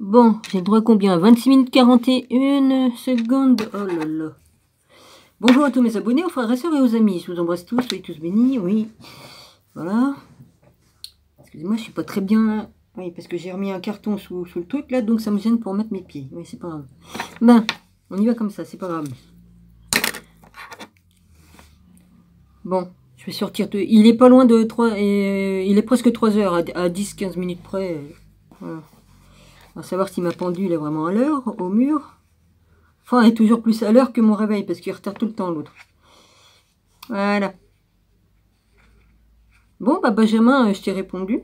Bon, j'ai le droit à combien? 26 minutes 41 secondes. Oh là là. Bonjour à tous mes abonnés, aux frères et sœurs et aux amis. Je vous embrasse tous, soyez tous bénis. Oui. Voilà. Excusez-moi, je suis pas très bien. Oui, parce que j'ai remis un carton sous le truc là, donc ça me gêne pour mettre mes pieds. Oui, c'est pas grave. Ben, on y va comme ça, c'est pas grave. Bon, je vais sortir de... Il est pas loin de 3... il est presque 3 heures, à 10-15 minutes près. Voilà. On va savoir si ma pendule est vraiment à l'heure, au mur. Enfin, elle est toujours plus à l'heure que mon réveil, parce qu'il retarde tout le temps, l'autre. Voilà. Bon, bah Benjamin, je t'ai répondu.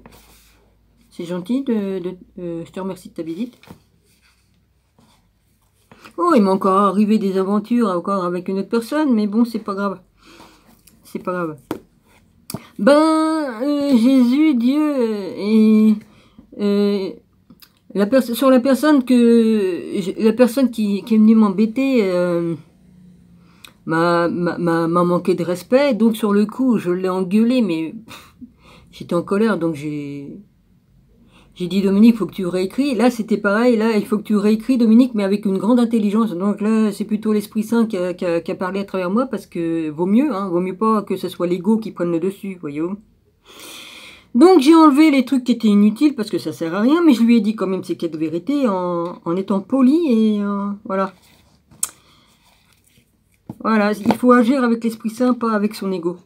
C'est gentil, je te remercie de ta visite. Oh, il m'est encore arrivé des aventures, encore avec une autre personne, mais bon, c'est pas grave. C'est pas grave. Ben, Jésus, Dieu, et... sur la personne qui est venue m'embêter m'a manqué de respect, donc sur le coup je l'ai engueulé, mais j'étais en colère, donc j'ai dit Dominique, faut que tu réécris. Là c'était pareil, là il faut que tu réécris Dominique, mais avec une grande intelligence. Donc là c'est plutôt l'Esprit Saint qui a parlé à travers moi, parce que vaut mieux pas que ce soit l'ego qui prenne le dessus, voyez-vous. Donc j'ai enlevé les trucs qui étaient inutiles parce que ça sert à rien, mais je lui ai dit quand même ses 4 vérités en étant poli et voilà. Voilà, il faut agir avec l'Esprit Saint, pas avec son ego.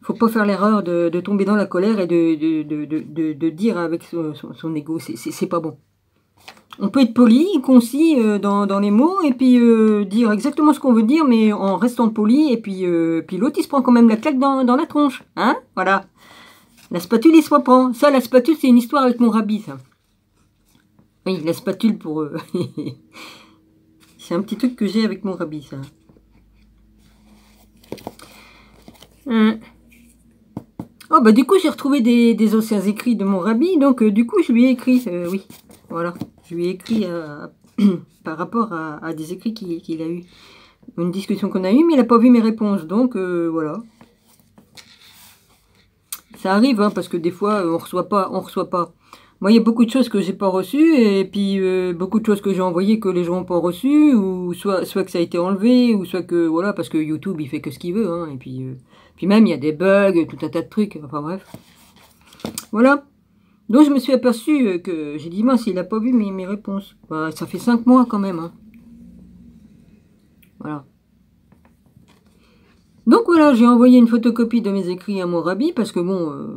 Il faut pas faire l'erreur de tomber dans la colère et de dire avec son ego, c'est pas bon. On peut être poli, concis dans les mots et puis dire exactement ce qu'on veut dire, mais en restant poli, et puis l'autre il se prend quand même la claque dans la tronche, hein, voilà. La spatule, il se reprend. Ça, la spatule, c'est une histoire avec mon rabbi, ça. Oui, la spatule pour... c'est un petit truc que j'ai avec mon rabbi, ça. Oh, bah du coup, j'ai retrouvé des anciens écrits de mon rabbi, donc du coup, je lui ai écrit, oui, voilà. Je lui ai écrit par rapport à des écrits qu'il a eu. Une discussion qu'on a eue, mais il n'a pas vu mes réponses, donc voilà. Ça arrive, parce que des fois, on reçoit pas. Moi, il y a beaucoup de choses que j'ai pas reçues, et puis beaucoup de choses que j'ai envoyées que les gens n'ont pas reçues, ou soit que ça a été enlevé, ou soit que, voilà, parce que YouTube, il fait que ce qu'il veut, et puis même, il y a des bugs, tout un tas de trucs, enfin bref. Voilà. Donc, je me suis aperçu que, j'ai dit, mince, il n'a pas vu mes réponses. Bah, ça fait 5 mois quand même, Voilà. Donc voilà, j'ai envoyé une photocopie de mes écrits à mon rabbi, parce que bon,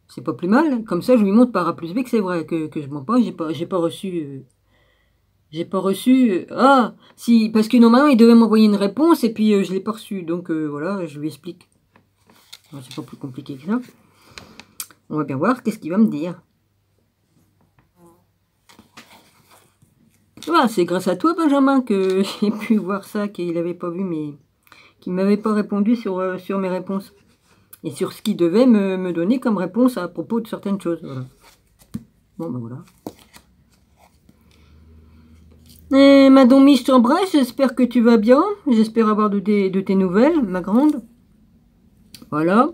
c'est pas plus mal. Comme ça, je lui montre par A plus B que c'est vrai, que je mens pas, j'ai pas reçu... ah, si, parce que normalement, il devait m'envoyer une réponse, et puis je l'ai pas reçu. Donc voilà, je lui explique. C'est pas plus compliqué que ça. On va bien voir qu'est-ce qu'il va me dire. Voilà, c'est grâce à toi, Benjamin, que j'ai pu voir ça, qu'il n'avait pas vu qu'il m'avait pas répondu sur mes réponses. Et sur ce qu'il devait me donner comme réponse à propos de certaines choses. Voilà. Bon, ben voilà. Madame Mich, je t'embrasse, j'espère que tu vas bien. J'espère avoir de tes nouvelles, ma grande. Voilà.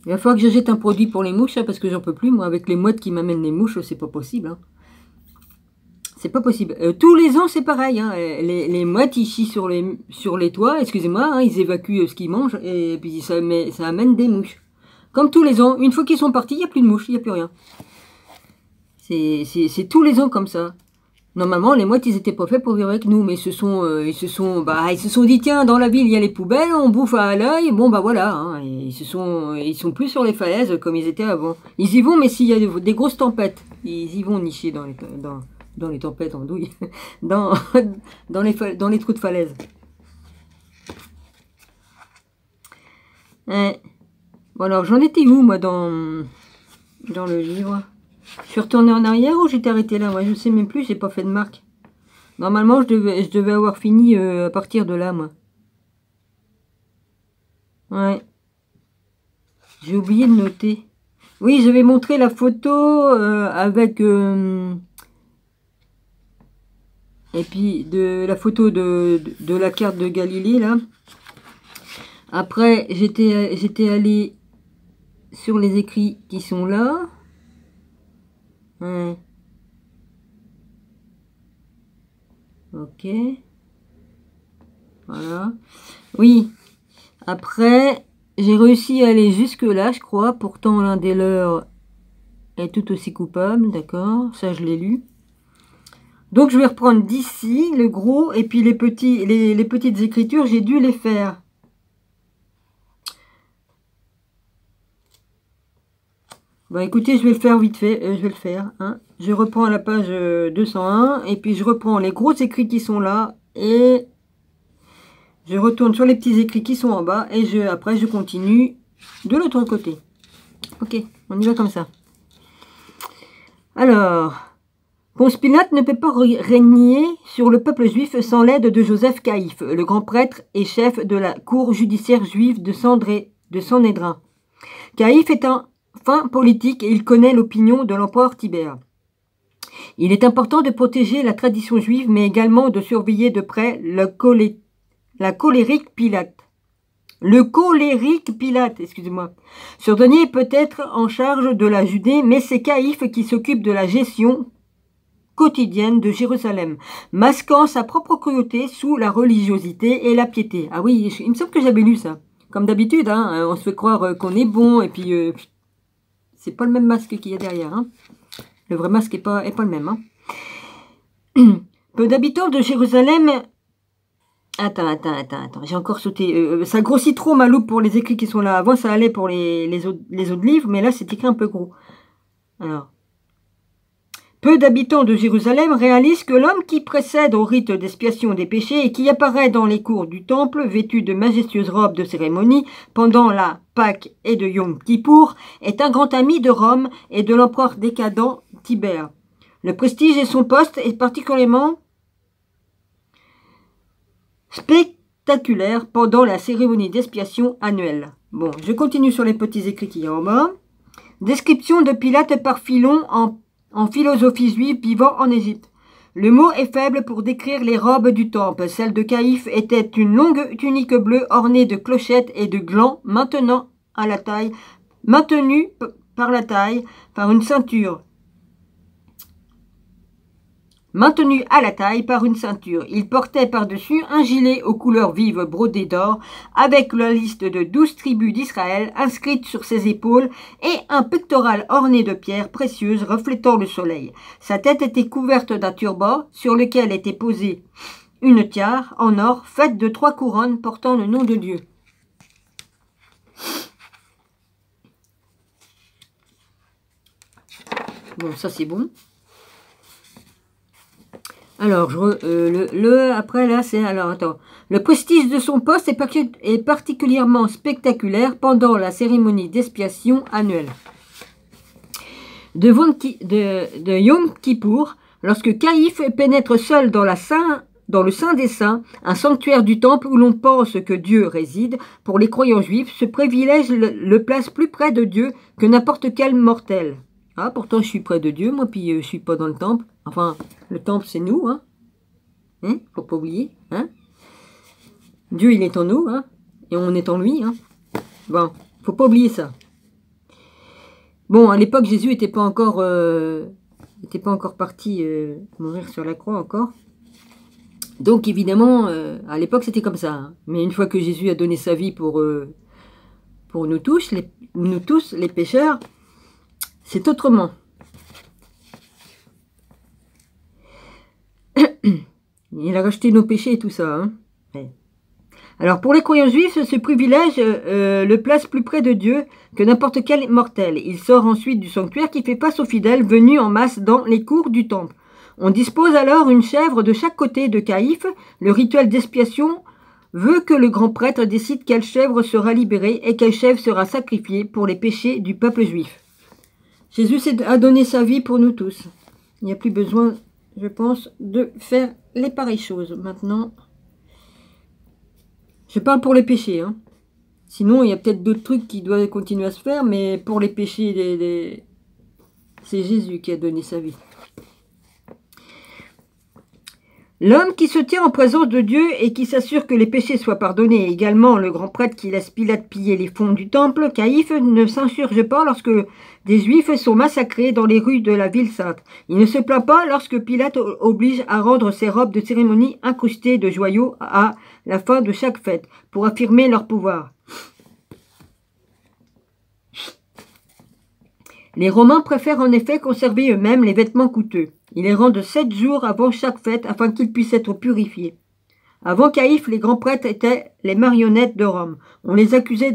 Il va falloir que je jette un produit pour les mouches, parce que j'en peux plus. Moi, avec les mouettes qui m'amènent les mouches, c'est pas possible. C'est pas possible. Tous les ans, c'est pareil. Les mouettes, ils chient sur les toits, excusez-moi, ils évacuent ce qu'ils mangent, et puis ça amène des mouches. Comme tous les ans. Une fois qu'ils sont partis, il n'y a plus de mouches, il n'y a plus rien. C'est tous les ans comme ça. Normalement, les mouettes, ils étaient pas faits pour vivre avec nous, mais ils se sont dit, tiens, dans la ville, il y a les poubelles, on bouffe à l'œil, bon, bah voilà, ils sont plus sur les falaises comme ils étaient avant. Ils y vont, mais s'il y a des grosses tempêtes, ils y vont nicher dans les tempêtes en douille, dans les trous de falaise. Bon, alors, j'en étais où, moi, dans le livre? Je suis retournée en arrière ou j'étais arrêtée là? Moi, je sais même plus, j'ai pas fait de marque. Normalement, je devais avoir fini à partir de là, moi. Ouais. J'ai oublié de noter. Oui, je vais montrer la photo avec... et puis, la photo de la carte de Galilée, là. Après, j'étais allée sur les écrits qui sont là. Ouais. Ok. Voilà. Oui. Après, j'ai réussi à aller jusque-là, je crois. Pourtant, l'un des leurs est tout aussi coupable. D'accord. Ça, je l'ai lu. Donc, je vais reprendre d'ici le gros. Et puis, les petites écritures, j'ai dû les faire. Bon, écoutez, je vais le faire vite fait. Je vais le faire. Hein. Je reprends la page 201. Et puis, je reprends les gros écrits qui sont là. Et je retourne sur les petits écrits qui sont en bas. Et après, je continue de l'autre côté. Ok, on y va comme ça. Alors, Ponce Pilate ne peut pas régner sur le peuple juif sans l'aide de Joseph Caïphe, le grand prêtre et chef de la cour judiciaire juive de Sanhédrin. Caïphe est un fin politique et il connaît l'opinion de l'empereur Tibère. Il est important de protéger la tradition juive, mais également de surveiller de près la colérique Pilate. Le colérique Pilate, excusez-moi. Ce dernier peut être en charge de la Judée, mais c'est Caïphe qui s'occupe de la gestion quotidienne de Jérusalem, masquant sa propre cruauté sous la religiosité et la piété. Ah oui, il me semble que j'avais lu ça. Comme d'habitude, hein, on se fait croire qu'on est bon, et puis c'est pas le même masque qu'il y a derrière. Hein. Le vrai masque est pas le même. Hein. Peu d'habitants de Jérusalem... Attends, j'ai encore sauté. Ça grossit trop ma loupe pour les écrits qui sont là. Avant, ça allait pour les autres livres, mais là, c'est écrit un peu gros. Alors... Peu d'habitants de Jérusalem réalisent que l'homme qui précède au rite d'expiation des péchés et qui apparaît dans les cours du temple, vêtu de majestueuses robes de cérémonie, pendant la Pâque et de Yom Kippour, est un grand ami de Rome et de l'empereur décadent Tibère. Le prestige et son poste est particulièrement spectaculaire pendant la cérémonie d'expiation annuelle. Bon, je continue sur les petits écrits qui y a en bas. Description de Pilate par Philon en philosophie juive vivant en Égypte. Le mot est faible pour décrire les robes du temple. Celle de Caïphe était une longue tunique bleue ornée de clochettes et de glands maintenue par la taille par une ceinture. Maintenu à la taille par une ceinture. Il portait par-dessus un gilet aux couleurs vives brodé d'or, avec la liste de 12 tribus d'Israël inscrite sur ses épaules et un pectoral orné de pierres précieuses reflétant le soleil. Sa tête était couverte d'un turban sur lequel était posée une tiare en or faite de 3 couronnes portant le nom de Dieu. Bon, ça c'est bon. Alors, après là, c'est... Alors, attends. Le prestige de son poste est particulièrement spectaculaire pendant la cérémonie d'expiation annuelle. De Yom Kippour, lorsque Caïphe pénètre seul dans le Saint des Saints, un sanctuaire du temple où l'on pense que Dieu réside, pour les croyants juifs, ce privilège le place plus près de Dieu que n'importe quel mortel. Ah, pourtant je suis près de Dieu, moi, puis je suis pas dans le temple. Enfin, le temple c'est nous, hein. Faut pas oublier, hein. Dieu il est en nous, hein. Et on est en lui, hein. Bon, faut pas oublier ça. Bon, à l'époque Jésus était pas encore parti mourir sur la croix encore. Donc évidemment, à l'époque c'était comme ça. Hein. Mais une fois que Jésus a donné sa vie pour nous tous, les pécheurs, c'est autrement. Il a racheté nos péchés et tout ça. Hein. Ouais. Alors pour les croyants juifs, ce privilège le place plus près de Dieu que n'importe quel mortel. Il sort ensuite du sanctuaire qui fait face aux fidèles venus en masse dans les cours du temple. On dispose alors une chèvre de chaque côté de Caïphe. Le rituel d'expiation veut que le grand prêtre décide quelle chèvre sera libérée et quelle chèvre sera sacrifiée pour les péchés du peuple juif. Jésus a donné sa vie pour nous tous. Il n'y a plus besoin, je pense, de faire les pareilles choses. Maintenant, je parle pour les péchés. Hein. Sinon, il y a peut-être d'autres trucs qui doivent continuer à se faire, mais pour les péchés, c'est Jésus qui a donné sa vie. L'homme qui se tient en présence de Dieu et qui s'assure que les péchés soient pardonnés, et également le grand prêtre qui laisse Pilate piller les fonds du temple, Caïphe ne s'insurge pas lorsque des Juifs sont massacrés dans les rues de la ville sainte. Il ne se plaint pas lorsque Pilate oblige à rendre ses robes de cérémonie incrustées de joyaux à la fin de chaque fête, pour affirmer leur pouvoir. Les Romains préfèrent en effet conserver eux-mêmes les vêtements coûteux. Ils les rendent 7 jours avant chaque fête afin qu'ils puissent être purifiés. Avant Caïphe, les grands prêtres étaient les marionnettes de Rome. On les accusait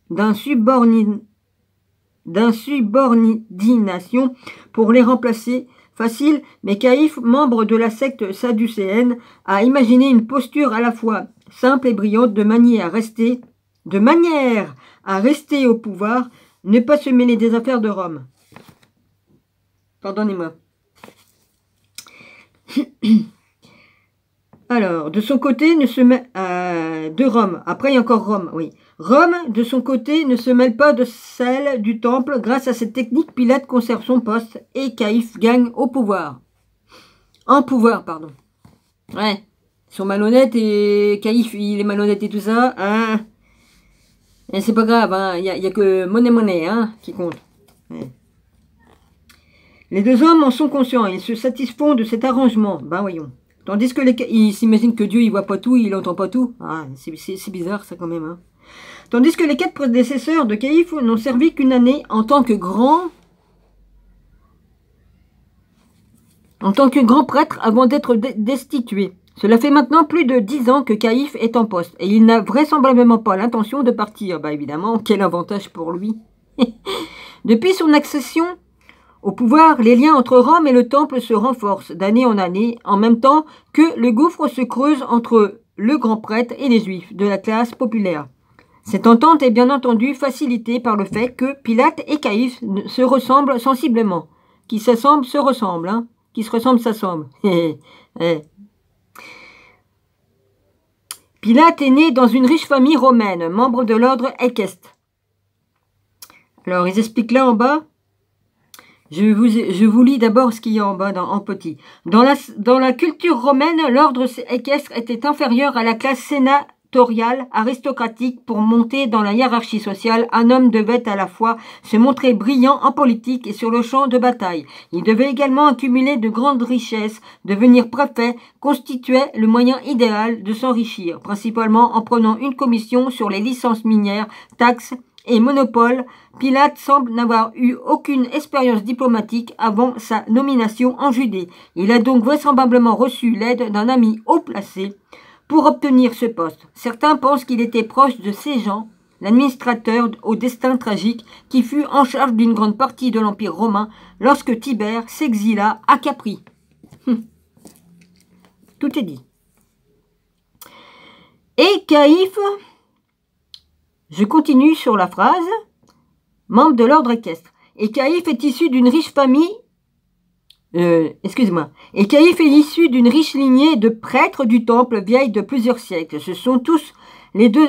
d'insubordination pour les remplacer. Facile, mais Caïphe, membre de la secte sadducéenne, a imaginé une posture à la fois simple et brillante de manière à rester au pouvoir, ne pas se mêler des affaires de Rome. Pardonnez-moi. Alors, de son côté, de Rome. Après, il y a encore Rome, oui. Rome, de son côté, ne se mêle pas de celle du temple. Grâce à cette technique, Pilate conserve son poste et Caïphe gagne au pouvoir. En pouvoir, pardon. Ouais. Ils sont malhonnêtes et Caïphe, il est malhonnête et tout ça. Hein. Et c'est pas grave, hein. Il y a que monnaie, hein, qui compte. Ouais. Les deux hommes en sont conscients, ils se satisfont de cet arrangement. Ben voyons. Tandis que ils s'imaginent que Dieu, il voit pas tout, il entend pas tout. Ah, c'est bizarre ça quand même. Hein. Tandis que les 4 prédécesseurs de Caïphe n'ont servi qu'une année en tant que grand prêtre avant d'être destitué. Cela fait maintenant plus de 10 ans que Caïphe est en poste et il n'a vraisemblablement pas l'intention de partir. Bah évidemment, quel avantage pour lui. Depuis son accession au pouvoir, les liens entre Rome et le Temple se renforcent d'année en année, en même temps que le gouffre se creuse entre le grand prêtre et les Juifs de la classe populaire. Cette entente est bien entendu facilitée par le fait que Pilate et Caïphe se ressemblent sensiblement. Qui s'assemblent se ressemblent, hein. Qui se ressemblent s'assemblent. Pilate est né dans une riche famille romaine, membre de l'ordre équestre. Alors, ils expliquent là en bas. Je vous lis d'abord ce qu'il y a en bas, en petit. Dans la culture romaine, l'ordre équestre était inférieur à la classe sénatoriale aristocratique. Pour monter dans la hiérarchie sociale, un homme devait à la fois se montrer brillant en politique et sur le champ de bataille. Il devait également accumuler de grandes richesses. Devenir préfet constituait le moyen idéal de s'enrichir, principalement en prenant une commission sur les licences minières, taxes et monopoles. Pilate semble n'avoir eu aucune expérience diplomatique avant sa nomination en Judée. Il a donc vraisemblablement reçu l'aide d'un ami haut placé pour obtenir ce poste. Certains pensent qu'il était proche de Séjan, l'administrateur au destin tragique qui fut en charge d'une grande partie de l'Empire romain lorsque Tibère s'exila à Capri. Tout est dit. Et Caïphe, je continue sur la phrase, membre de l'ordre équestre. Et Caïphe est issu d'une riche famille, Et Caïphe est issu d'une riche lignée de prêtres du temple vieille de plusieurs siècles. Ce sont tous les deux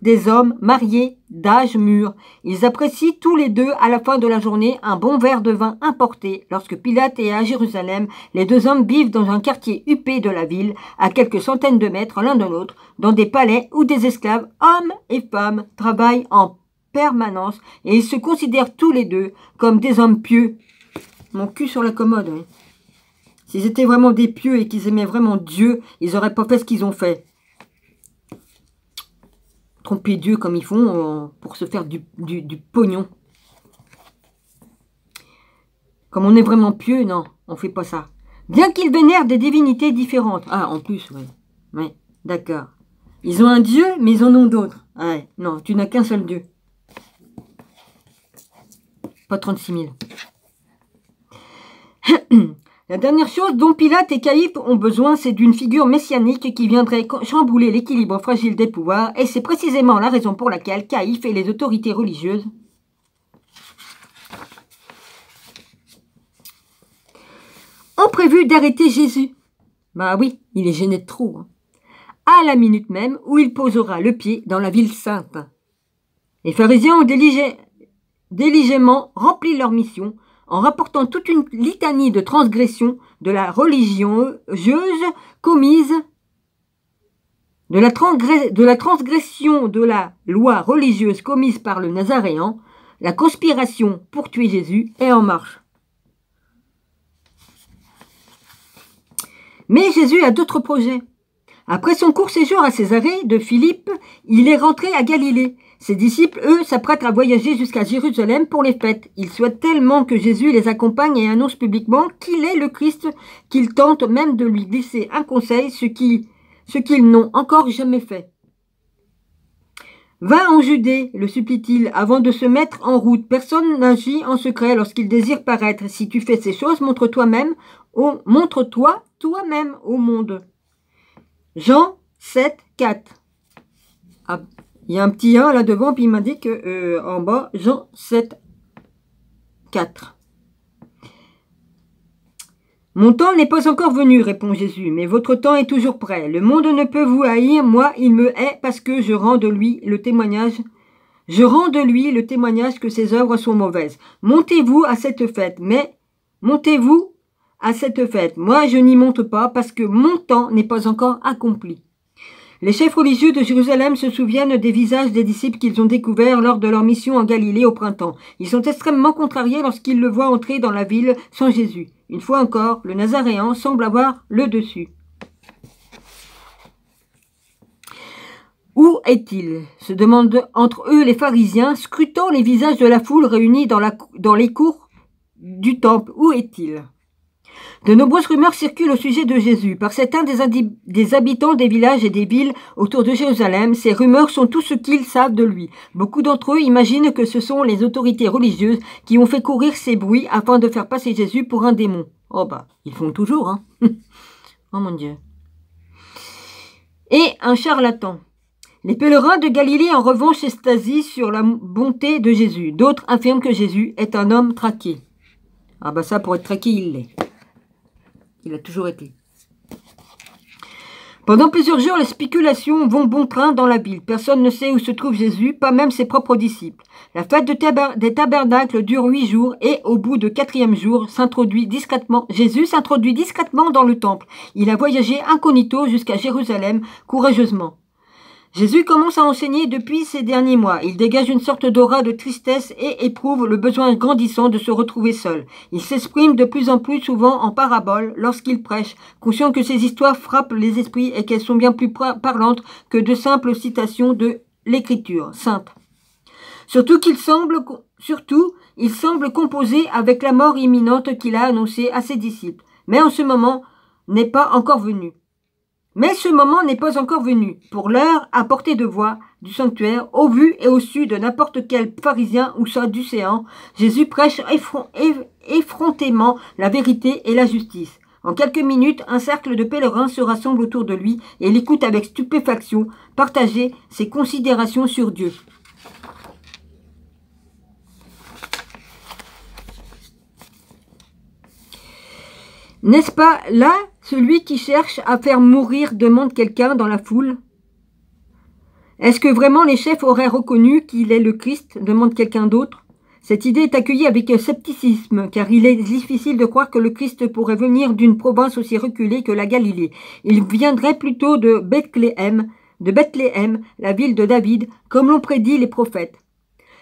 des hommes mariés d'âge mûr. Ils apprécient tous les deux à la fin de la journée un bon verre de vin importé. Lorsque Pilate est à Jérusalem, les deux hommes vivent dans un quartier huppé de la ville, à quelques centaines de mètres l'un de l'autre, dans des palais où des esclaves, hommes et femmes, travaillent en permanence et ils se considèrent tous les deux comme des hommes pieux. Mon cul sur la commode, oui. S'ils étaient vraiment des pieux et qu'ils aimaient vraiment Dieu, ils n'auraient pas fait ce qu'ils ont fait. Tromper Dieu comme ils font pour se faire du pognon. Comme on est vraiment pieux, non, on fait pas ça. Bien qu'ils vénèrent des divinités différentes. Ah, en plus, oui. Oui, d'accord. Ils ont un Dieu, mais ils en ont d'autres. Ouais, non, tu n'as qu'un seul Dieu. Pas 36 000. La dernière chose dont Pilate et Caïphe ont besoin, c'est d'une figure messianique qui viendrait chambouler l'équilibre fragile des pouvoirs, et c'est précisément la raison pour laquelle Caïphe et les autorités religieuses ont prévu d'arrêter Jésus. Bah oui, il est gêné de trop. Hein. À la minute même où il posera le pied dans la ville sainte. Les pharisiens ont diligément rempli leur mission en rapportant toute une litanie de transgressions de la religieuse commise, de la transgression de la loi religieuse commise par le Nazaréen. La conspiration pour tuer Jésus est en marche. Mais Jésus a d'autres projets. Après son court séjour à Césarée de Philippe, il est rentré à Galilée. Ses disciples, eux, s'apprêtent à voyager jusqu'à Jérusalem pour les fêtes. Ils souhaitent tellement que Jésus les accompagne et annonce publiquement qu'il est le Christ, qu'ils tentent même de lui glisser un conseil, ce qu'ils n'ont encore jamais fait. « Va en Judée, le supplie-t-il, avant de se mettre en route. Personne n'agit en secret lorsqu'il désire paraître. Si tu fais ces choses, montre-toi toi-même au monde. » Jean 7, 4. Ah, il y a un petit 1 là devant, puis il m'a dit que en bas, Jean 7, 4. Mon temps n'est pas encore venu, répond Jésus, mais votre temps est toujours prêt. Le monde ne peut vous haïr, moi il me hait parce que je rends de lui le témoignage que ses œuvres sont mauvaises. Montez-vous à cette fête, moi je n'y monte pas parce que mon temps n'est pas encore accompli. Les chefs religieux de Jérusalem se souviennent des visages des disciples qu'ils ont découverts lors de leur mission en Galilée au printemps. Ils sont extrêmement contrariés lorsqu'ils le voient entrer dans la ville sans Jésus. Une fois encore, le Nazaréen semble avoir le dessus. Où est-il? Se demandent entre eux les pharisiens, scrutant les visages de la foule réunie dans les cours du temple. Où est-il? De nombreuses rumeurs circulent au sujet de Jésus. Par certains des habitants des villages et des villes autour de Jérusalem, ces rumeurs sont tout ce qu'ils savent de lui. Beaucoup d'entre eux imaginent que ce sont les autorités religieuses qui ont fait courir ces bruits afin de faire passer Jésus pour un démon. Oh bah, ils font toujours, hein. Oh mon Dieu. Et un charlatan. Les pèlerins de Galilée, en revanche, s'extasient sur la bonté de Jésus. D'autres affirment que Jésus est un homme traqué. Ah bah ça, pour être traqué, il l'est. Il a toujours été. Pendant plusieurs jours, les spéculations vont bon train dans la ville. Personne ne sait où se trouve Jésus, pas même ses propres disciples. La fête des tabernacles dure 8 jours et, au bout du 4e jour, Jésus s'introduit discrètement dans le temple. Il a voyagé incognito jusqu'à Jérusalem, courageusement. Jésus commence à enseigner depuis ces derniers mois. Il dégage une sorte d'aura de tristesse et éprouve le besoin grandissant de se retrouver seul. Il s'exprime de plus en plus souvent en paraboles lorsqu'il prêche, conscient que ses histoires frappent les esprits et qu'elles sont bien plus parlantes que de simples citations de l'Écriture sainte. Surtout, il semble composer avec la mort imminente qu'il a annoncée à ses disciples. Mais ce moment n'est pas encore venu. Pour l'heure, à portée de voix du sanctuaire, au vu et au su de n'importe quel pharisien ou sadducéen, Jésus prêche effrontément la vérité et la justice. En quelques minutes, un cercle de pèlerins se rassemble autour de lui et l'écoute avec stupéfaction, partager ses considérations sur Dieu. N'est-ce pas là celui qui cherche à faire mourir demande quelqu'un dans la foule. Est-ce que vraiment les chefs auraient reconnu qu'il est le Christ demande quelqu'un d'autre. Cette idée est accueillie avec scepticisme, car il est difficile de croire que le Christ pourrait venir d'une province aussi reculée que la Galilée. Il viendrait plutôt de Bethléem, la ville de David, comme l'ont prédit les prophètes.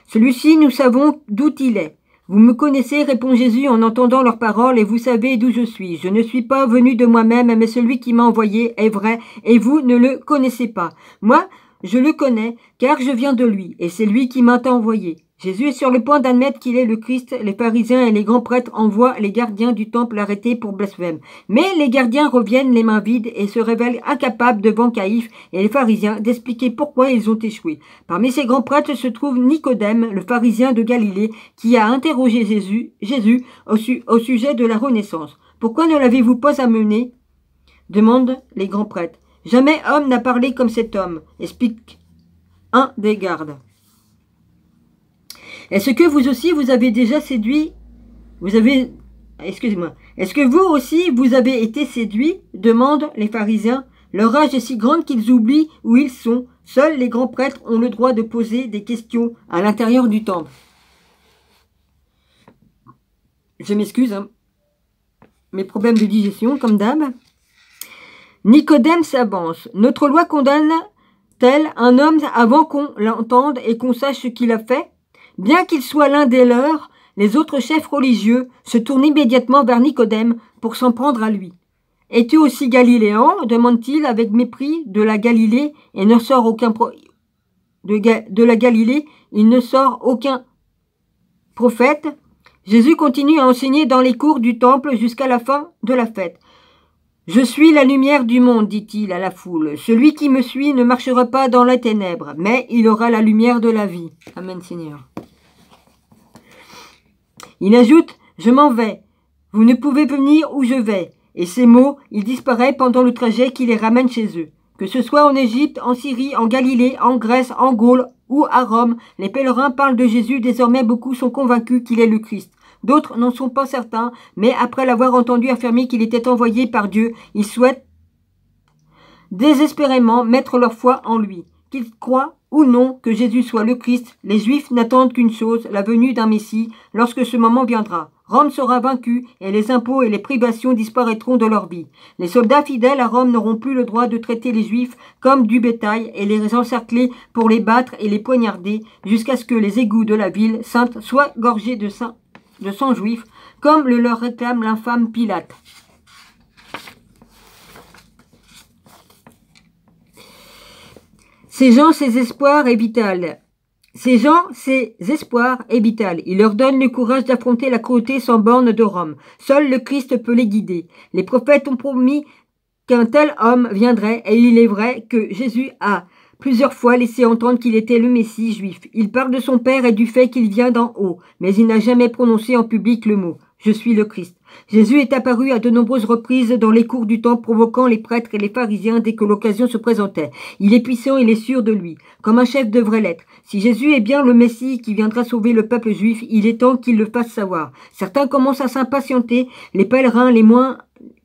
Celui-ci, nous savons d'où il est. Vous me connaissez, répond Jésus en entendant leurs paroles, et vous savez d'où je suis. Je ne suis pas venu de moi-même, mais celui qui m'a envoyé est vrai, et vous ne le connaissez pas. Moi, je le connais, car je viens de lui, et c'est lui qui m'a envoyé. Jésus est sur le point d'admettre qu'il est le Christ. Les pharisiens et les grands prêtres envoient les gardiens du temple l'arrêter pour blasphème. Mais les gardiens reviennent les mains vides et se révèlent incapables devant Caïphe et les pharisiens d'expliquer pourquoi ils ont échoué. Parmi ces grands prêtres se trouve Nicodème, le pharisien de Galilée, qui a interrogé Jésus au sujet de la renaissance. « Pourquoi ne l'avez-vous pas amené ?» demandent les grands prêtres. « Jamais homme n'a parlé comme cet homme », explique un des gardes. Est-ce que vous aussi, vous avez déjà séduit Est-ce que vous aussi, vous avez été séduits demandent les pharisiens. Leur rage est si grande qu'ils oublient où ils sont. Seuls les grands prêtres ont le droit de poser des questions à l'intérieur du temple. Je m'excuse, hein. Mes problèmes de digestion, comme d'hab. Nicodème s'avance. Notre loi condamne-t-elle un homme avant qu'on l'entende et qu'on sache ce qu'il a fait? Bien qu'il soit l'un des leurs, les autres chefs religieux se tournent immédiatement vers Nicodème pour s'en prendre à lui. « Es-tu aussi galiléen ?» demande-t-il avec mépris. De la Galilée, et ne sort aucun de la Galilée, il ne sort aucun prophète. Jésus continue à enseigner dans les cours du temple jusqu'à la fin de la fête. « Je suis la lumière du monde, dit-il à la foule. Celui qui me suit ne marchera pas dans les ténèbres, mais il aura la lumière de la vie. » Amen, Seigneur. Il ajoute, « Je m'en vais. Vous ne pouvez venir où je vais. » Et ces mots, il disparaît pendant le trajet qui les ramène chez eux. Que ce soit en Égypte, en Syrie, en Galilée, en Grèce, en Gaule ou à Rome, les pèlerins parlent de Jésus. Désormais, beaucoup sont convaincus qu'il est le Christ. D'autres n'en sont pas certains, mais après l'avoir entendu affirmer qu'il était envoyé par Dieu, ils souhaitent désespérément mettre leur foi en lui. Qu'ils croient ou non que Jésus soit le Christ, les Juifs n'attendent qu'une chose, la venue d'un Messie, lorsque ce moment viendra. Rome sera vaincue et les impôts et les privations disparaîtront de leur vie. Les soldats fidèles à Rome n'auront plus le droit de traiter les Juifs comme du bétail et les encercler pour les battre et les poignarder jusqu'à ce que les égouts de la ville sainte soient gorgés de sang juif, comme le leur réclame l'infâme Pilate. Ces gens, ses espoirs est vital. Il leur donne le courage d'affronter la cruauté sans borne de Rome. Seul le Christ peut les guider. Les prophètes ont promis qu'un tel homme viendrait, et il est vrai que Jésus a plusieurs fois laissé entendre qu'il était le Messie juif. Il parle de son Père et du fait qu'il vient d'en haut, mais il n'a jamais prononcé en public le mot « Je suis le Christ ». Jésus est apparu à de nombreuses reprises dans les cours du temple, provoquant les prêtres et les pharisiens dès que l'occasion se présentait. Il est puissant, il est sûr de lui, comme un chef devrait l'être. Si Jésus est bien le Messie qui viendra sauver le peuple juif, il est temps qu'il le fasse savoir. Certains commencent à s'impatienter, les pèlerins les moins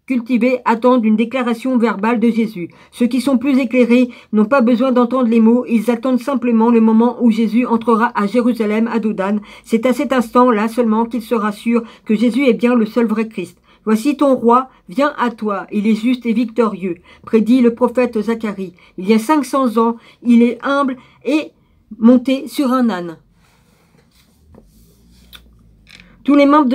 cultivés attendent une déclaration verbale de Jésus. Ceux qui sont plus éclairés n'ont pas besoin d'entendre les mots, ils attendent simplement le moment où Jésus entrera à Jérusalem, à Dodane. C'est à cet instant-là seulement qu'il sera sûr que Jésus est bien le seul vrai Christ. « Voici ton roi, viens à toi, il est juste et victorieux », prédit le prophète Zacharie. Il y a 500 ans, il est humble et monté sur un âne. Tous les membres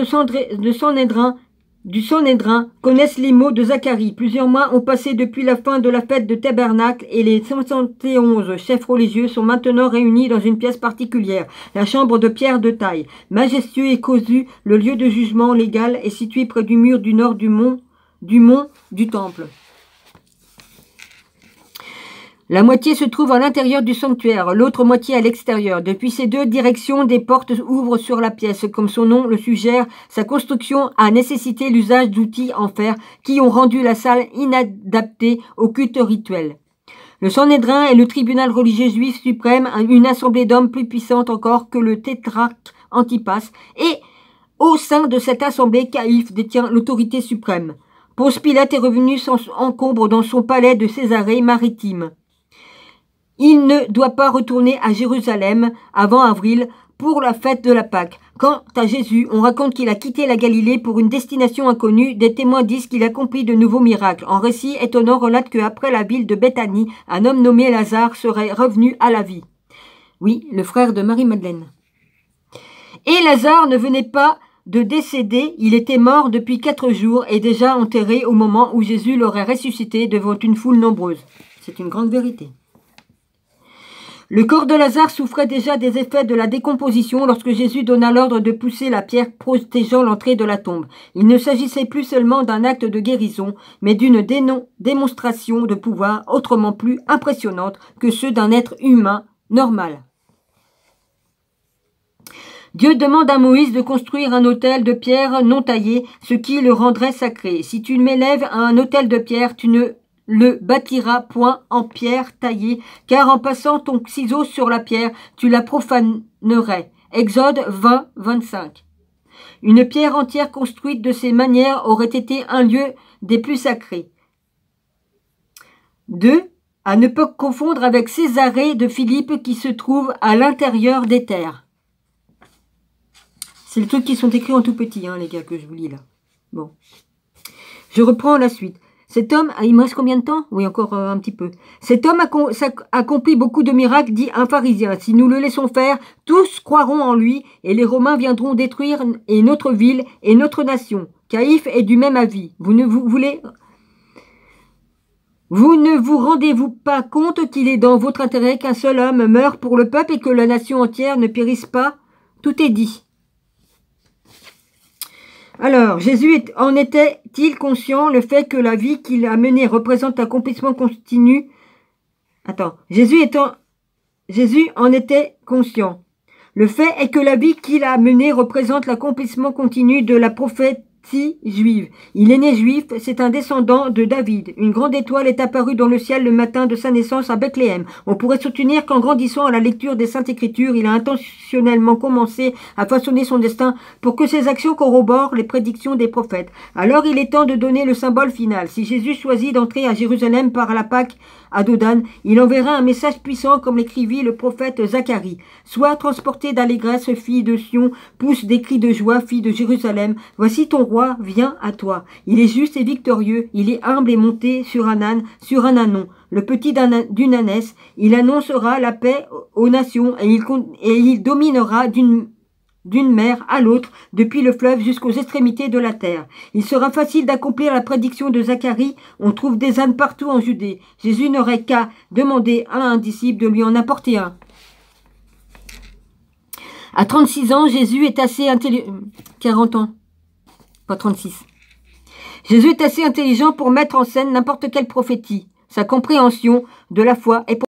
du Sanhédrin connaissent les mots de Zacharie. Plusieurs mois ont passé depuis la fin de la fête de Tabernacle et les 71 chefs religieux sont maintenant réunis dans une pièce particulière, la chambre de pierre de taille. Majestueux et cossu, le lieu de jugement légal est situé près du mur du nord du mont du temple. La moitié se trouve à l'intérieur du sanctuaire, l'autre moitié à l'extérieur. Depuis ces deux directions, des portes ouvrent sur la pièce. Comme son nom le suggère, sa construction a nécessité l'usage d'outils en fer qui ont rendu la salle inadaptée au culte rituel. Le Sanhédrin est le tribunal religieux juif suprême, une assemblée d'hommes plus puissante encore que le tétrarque Antipas, et au sein de cette assemblée, Caïphe détient l'autorité suprême. Ponce Pilate est revenu sans encombre dans son palais de Césarée maritime. Il ne doit pas retourner à Jérusalem avant avril pour la fête de la Pâque. Quant à Jésus, on raconte qu'il a quitté la Galilée pour une destination inconnue. Des témoins disent qu'il accomplit de nouveaux miracles. En récit étonnant relate qu'après la ville de Béthanie, un homme nommé Lazare serait revenu à la vie. Oui, le frère de Marie-Madeleine. Et Lazare ne venait pas de décéder, il était mort depuis 4 jours et déjà enterré au moment où Jésus l'aurait ressuscité devant une foule nombreuse. C'est une grande vérité. Le corps de Lazare souffrait déjà des effets de la décomposition lorsque Jésus donna l'ordre de pousser la pierre protégeant l'entrée de la tombe. Il ne s'agissait plus seulement d'un acte de guérison, mais d'une démonstration de pouvoir autrement plus impressionnante que ceux d'un être humain normal. Dieu demande à Moïse de construire un autel de pierre non taillé, ce qui le rendrait sacré. Si tu m'élèves à un autel de pierre, tu ne le bâtiras point en pierre taillée, car en passant ton ciseau sur la pierre, tu la profanerais. Exode 20, 25. Une pierre entière construite de ces manières aurait été un lieu des plus sacrés. 2. À ne pas confondre avec Césarée de Philippe qui se trouve à l'intérieur des terres. C'est les trucs qui sont écrits en tout petit, hein, les gars, que je vous lis là. Bon. Je reprends la suite. Cet homme, il me reste combien de temps? Oui, encore un petit peu. Cet homme accomplit beaucoup de miracles, dit un pharisien. Si nous le laissons faire, tous croiront en lui, et les Romains viendront détruire et notre ville et notre nation. Caïphe est du même avis. Vous ne vous rendez-vous pas compte qu'il est dans votre intérêt qu'un seul homme meure pour le peuple et que la nation entière ne périsse pas? Tout est dit. Alors, Jésus en était-il conscient? Le fait que la vie qu'il a menée représente l'accomplissement continu. Attends, Jésus en était conscient. Le fait est que la vie qu'il a menée représente l'accomplissement continu de la prophétie juive. Il est né juif, c'est un descendant de David. Une grande étoile est apparue dans le ciel le matin de sa naissance à Bethléem. On pourrait soutenir qu'en grandissant à la lecture des Saintes Écritures, il a intentionnellement commencé à façonner son destin pour que ses actions corroborent les prédictions des prophètes. Alors il est temps de donner le symbole final. Si Jésus choisit d'entrer à Jérusalem par la Pâque à Dodane, il enverra un message puissant comme l'écrivit le prophète Zacharie. Sois transporté d'allégresse, fille de Sion, pousse des cris de joie, fille de Jérusalem. Voici ton roi vient à toi. Il est juste et victorieux, il est humble et monté sur un âne, sur un ânon, le petit d'une ânesse. Il annoncera la paix aux nations et il dominera d'une mer à l'autre, depuis le fleuve jusqu'aux extrémités de la terre. Il sera facile d'accomplir la prédiction de Zacharie. On trouve des ânes partout en Judée. Jésus n'aurait qu'à demander à un disciple de lui en apporter un. À 36 ans, Jésus est assez intelligent. 40 ans, pas 36. Jésus est assez intelligent pour mettre en scène n'importe quelle prophétie. Sa compréhension de la foi est